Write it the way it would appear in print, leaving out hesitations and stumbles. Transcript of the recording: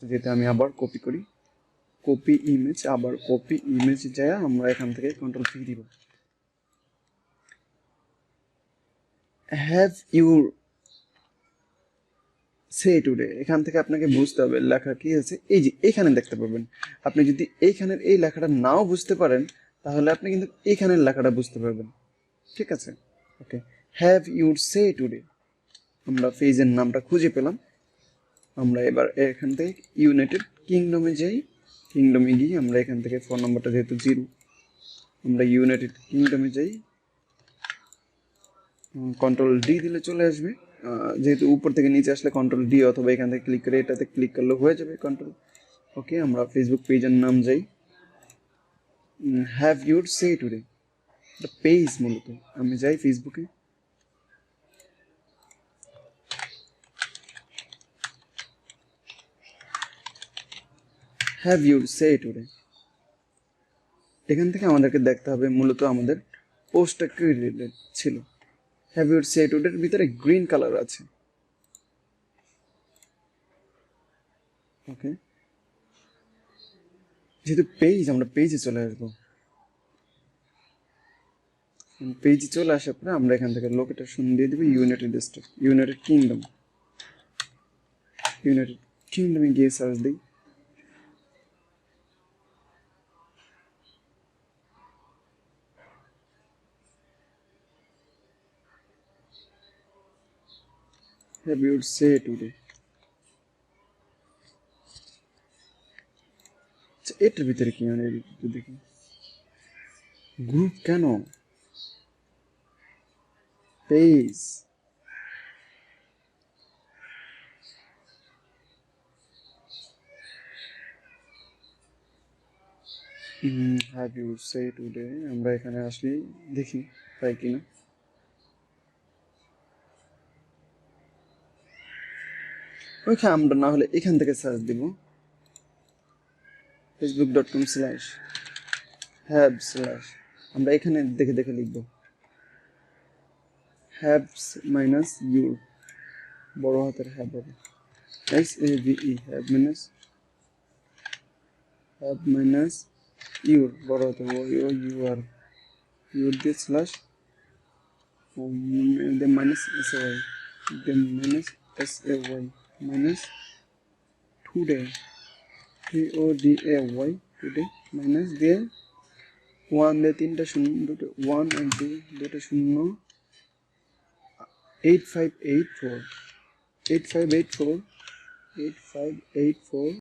যেটা আমি আবার কপি করি, কপি ইমেজ, আবার কপি ইমেজ যায় আমরা এখান থেকে কন্ট্রোল ভি দিব। হ্যাভ ইউ সে টুডে, এখান থেকে আপনাকে বুঝতে হবে লেখা কি আছে। এই যে এইখানে দেখতে পাবেন, আপনি যদি এইখানের এই লেখাটা নাও বুঝতে পারেন তাহলে আপনি কিন্তু এইখানের লেখাটা বুঝতে পারবেন, ঠিক আছে? ওকে, হ্যাভ ইউর সে টুডে, আমরা পেজের নামটা খুঁজে পেলাম। আমরা এবার এখান থেকে ইউনাইটেড কিংডমে যাই, কিংডমে গিয়ে আমরা এখান থেকে ফোন নাম্বারটা যেহেতু 0, আমরা ইউনাইটেড কিংডমে যাই, কন্ট্রোল ডি দিলে চলে আসবে। যেহেতু উপর থেকে নিচে আসলে কন্ট্রোল ডি অথবা এখান থেকে ক্লিক করে এটাতে ক্লিক করলে হয়ে যাবে কন্ট্রোল। ওকে, আমরা ফেসবুক পেজের নাম যাই, হ্যাভ ইউর সে টুডে, এটা পেজ মূলত। আমি যাই ফেসবুকে, হ্যাভ ইউর সে টুডে। এখান থেকে আমাদেরকে দেখতে হবে মূলত আমাদের পোস্টটা কি রিলেটেড ছিল। হ্যাভ ইউর সে টুডের ভিতরে গ্রিন কালার আছে। ওকে, যেহেতু পেজ, আমরা পেজে চলে আসবো। পেজে চলে আসার পরে আমরা এখান থেকে লোকেশন দিয়ে দেবো ইউনাইটেড স্টেট, ইউনাইটেড কিংডম। ইউনাইটেড কিংডমে গিয়ে সার্চ দিই, হ্যাভ ইউর সে টুডে। এটার ভিতরে কি মানে দেখি গ্রুপ কেন, page, have you say today. আমরা এখানে আসলে দেখি পাই কিনা। ওইখানে আমরা না হলে এখান থেকে সার্চ দিব, facebook.com/have/ আমরা এখানে দেখে দেখে লিখব হ্যাভস মাইনাস ইউর, বড় হাতের হ্যাভ হবে, SAVE, হ্যাভ মাইনাস ইউর, বড় হাতের ইউর, ইউর দিয়ে slash then minus SAY, then minus SAY minus today, TODAY, today minus দিয়ে 1 দিয়ে 3টা শূন্য, দুটো 1 আর 2, দুটো শূন্য, 8584, 8584